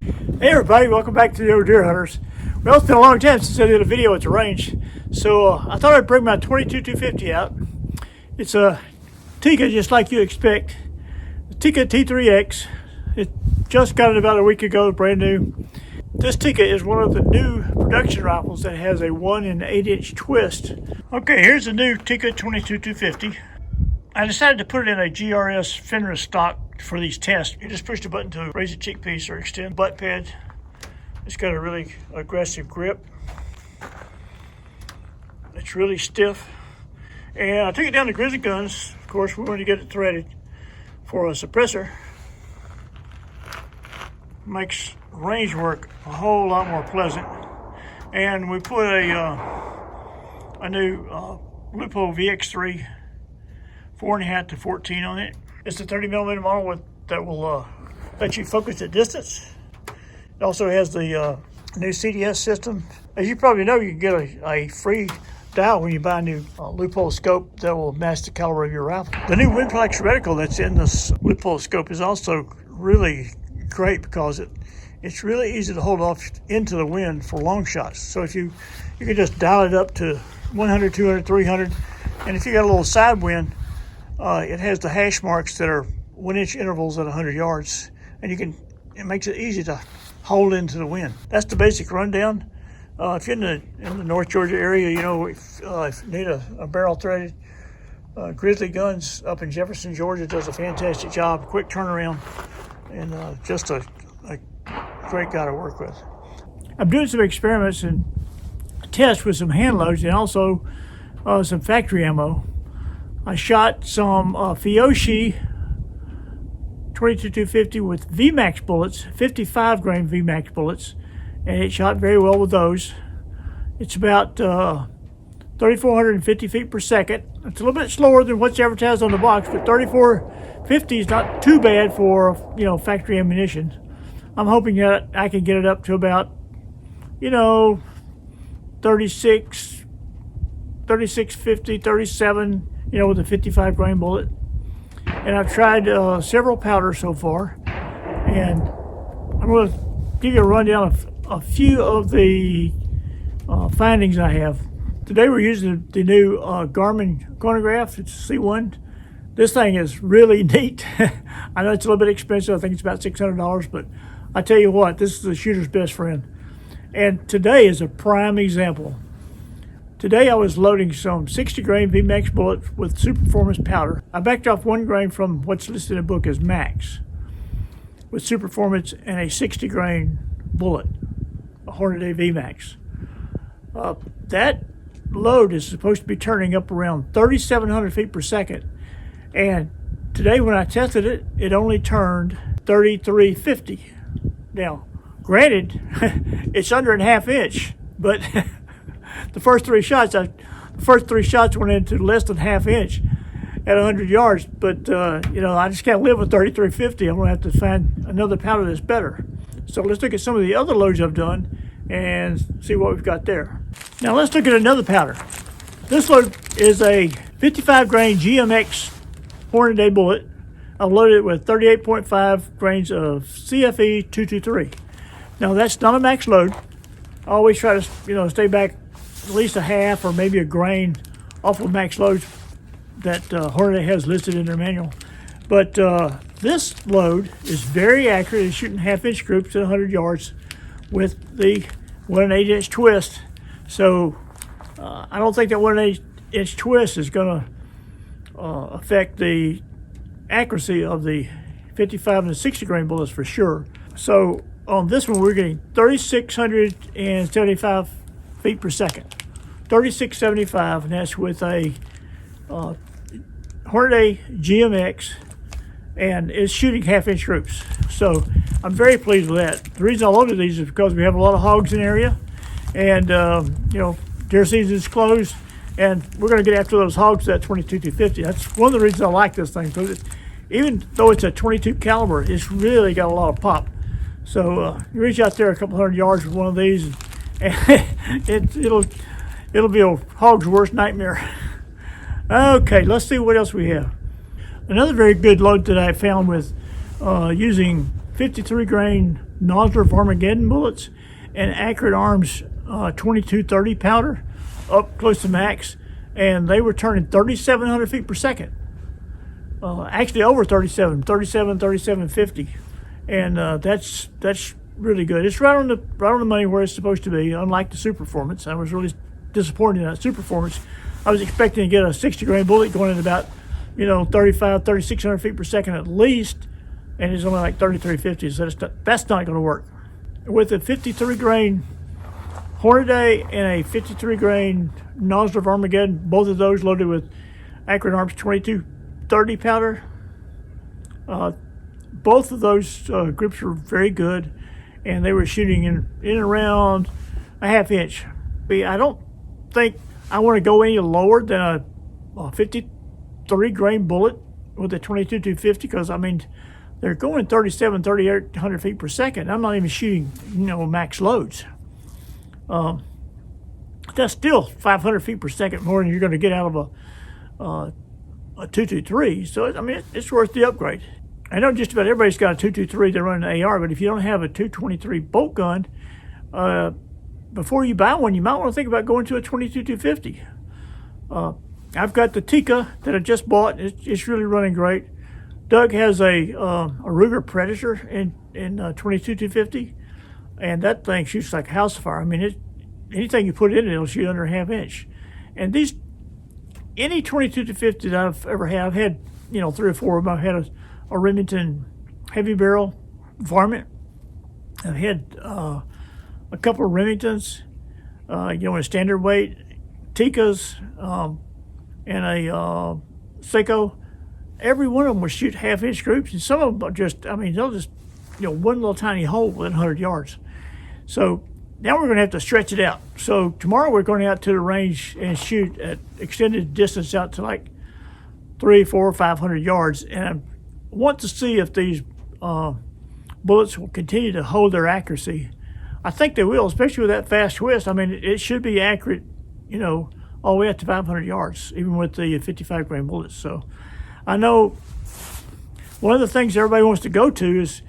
Hey everybody, welcome back to the Old Deer Hunters. Well, it's been a long time since I did a video at the range, so I thought I'd bring my 22-250 out. It's a Tikka, just like you expect. The Tikka T3X. It just got it about a week ago, brand new. This Tikka is one of the new production rifles that has a 1 8" twist. Okay, here's the new Tikka 22-250. I decided to put it in a GRS Fenris stock for these tests. You just push the button to raise the cheek piece or extend the butt pad. It's got a really aggressive grip. It's really stiff. And I took it down to Grizzly Guns. Of course, we wanted to get it threaded for a suppressor. Makes range work a whole lot more pleasant. And we put a new Loophole VX3 4.5 to 14 on it. It's a 30mm model that will let you focus at distance. It also has the new CDS system. As you probably know, you can get a free dial when you buy a new Loophole scope that will match the caliber of your rifle. The new Windflex reticle that's in this Loophole scope is also really great because it's really easy to hold off into the wind for long shots. So if you can just dial it up to 100, 200, 300, and if you got a little side wind, it has the hash marks that are 1-inch intervals at 100 yards, and it makes it easy to hold into the wind. That's the basic rundown. If you're in the North Georgia area, you know, if you need a barrel threaded, Grizzly Guns up in Jefferson, Georgia does a fantastic job, quick turnaround, and just a great guy to work with. I'm doing some experiments and tests with some hand loads and also some factory ammo. I shot some Fiyoshi 22-250 with VMAX bullets, 55 grain VMAX bullets, and it shot very well with those. It's about 3,450 feet per second. It's a little bit slower than what's advertised on the box, but 3,450 is not too bad for, you know, factory ammunition. I'm hoping that I can get it up to about, you know, 36, 3650, 37, you know, with a 55 grain bullet. And I've tried several powders so far, and I'm going to give you a rundown of a few of the findings I have. Today we're using the new Garmin chronograph. It's a C1. This thing is really neat. I know it's a little bit expensive. I think it's about $600, but I tell you what, this is the shooter's best friend. And today is a prime example. Today I was loading some 60 grain VMAX bullet with Super Performance powder. I backed off 1 grain from what's listed in the book as max with Super Performance and a 60 grain bullet, a Hornady VMAX. That load is supposed to be turning up around 3,700 feet per second. And today when I tested it, it only turned 3,350. Now, granted, it's under a ½ inch, but the first three shots went into less than ½ inch at 100 yards. But you know, I just can't live with 3,350. I'm gonna have to find another powder that's better. So let's look at some of the other loads I've done and see what we've got there. Now let's look at another powder. This load is a 55 grain GMX Hornady bullet. I've loaded it with 38.5 grains of CFE 223. Now that's not a max load. I always try to, you know, stay back at least a half or maybe a grain off of max loads that Hornady has listed in their manual. But this load is very accurate. It's shooting ½ inch groups at 100 yards with the 1 8" twist. So I don't think that 1 8" twist is going to affect the accuracy of the 55 and the 60 grain bullets for sure. So on this one, we're getting 3,675 feet per second. 3675, and that's with a Hornady GMX, and it's shooting ½ inch groups. So I'm very pleased with that. The reason I loaded these is because we have a lot of hogs in the area, and you know, deer season is closed, and we're going to get after those hogs at 22-250. That's one of the reasons I like this thing, because even though it's a 22 caliber, it's really got a lot of pop. So you reach out there a couple hundred yards with one of these, and it'll be a hog's worst nightmare. Okay, let's see what else we have. Another very good load that I found with using 53 grain Nosler Armageddon bullets and Accurate Arms 2230 powder up close to max, and they were turning 3,700 feet per second. Actually over 3750, and that's really good. It's right on the money where it's supposed to be. Unlike the Super Performance, I was really disappointed in that Super Performance. I was expecting to get a 60 grain bullet going at about 3,600 feet per second at least, and it's only like 3,350. So that's not going to work. With a 53 grain Hornady and a 53 grain Nosler Armageddon, both of those loaded with Accurate Arms 2230 powder. Both of those grips were very good, and they were shooting in around a ½ inch. I don't think I want to go any lower than a 53 grain bullet with a 22-250, because I mean they're going 3,800 feet per second. I'm not even shooting max loads. That's still 500 feet per second more than you're going to get out of a 223. So I mean it's worth the upgrade. I know just about everybody's got a 223 they're running an AR, but if you don't have a 223 bolt gun, before you buy one, you might want to think about going to a 22-250. I've got the Tikka that I just bought. It's really running great. Doug has a Ruger Predator in 22-250, and that thing shoots like a house fire. I mean, anything you put in it, it'll shoot under a ½ inch. And any 22-250 that I've ever had, I've had 3 or 4 of them. I've had a Remington heavy barrel varmint. I've had a couple of Remingtons, in a standard weight, Tikkas, and a Seiko. Every one of them will shoot ½ inch groups, and some of them are just, they'll just, one little tiny hole within 100 yards. So now we're going to have to stretch it out. So tomorrow we're going out to the range and shoot at extended distance out to like 300, 400, 500 yards. And I want to see if these bullets will continue to hold their accuracy. I think they will, especially with that fast twist. I mean, it should be accurate, all the way up to 500 yards, even with the 55 grain bullets. So I know one of the things everybody wants to go to is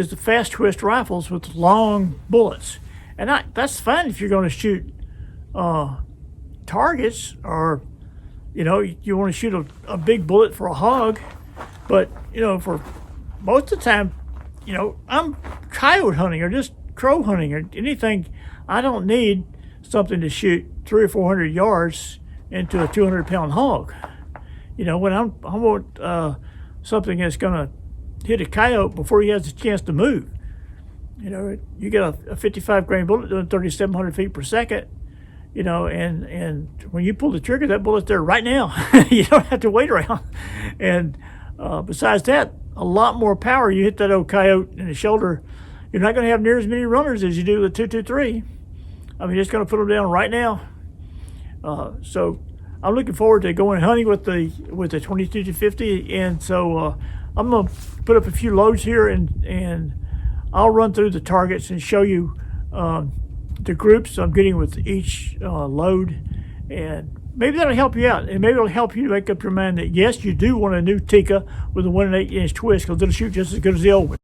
the fast twist rifles with long bullets. And that's fine if you're going to shoot targets, or, you want to shoot a big bullet for a hog. But, for most of the time, I'm coyote hunting or just crow hunting or anything. I don't need something to shoot 300 or 400 yards into a 200-pound hog. When I want something that's going to hit a coyote before he has a chance to move. You get a 55 grain bullet doing 3,700 feet per second, and when you pull the trigger, that bullet's there right now. You don't have to wait around. And besides that, a lot more power. You hit that old coyote in the shoulder, you're not going to have near as many runners as you do with 223. It's going to put them down right now. So I'm looking forward to going hunting with the 22-50, and so I'm going to put up a few loads here, and I'll run through the targets and show you the groups I'm getting with each load, and maybe that'll help you out, and maybe it'll help you to make up your mind that yes, you do want a new Tikka with a 1 1/8 inch twist, because it'll shoot just as good as the old one.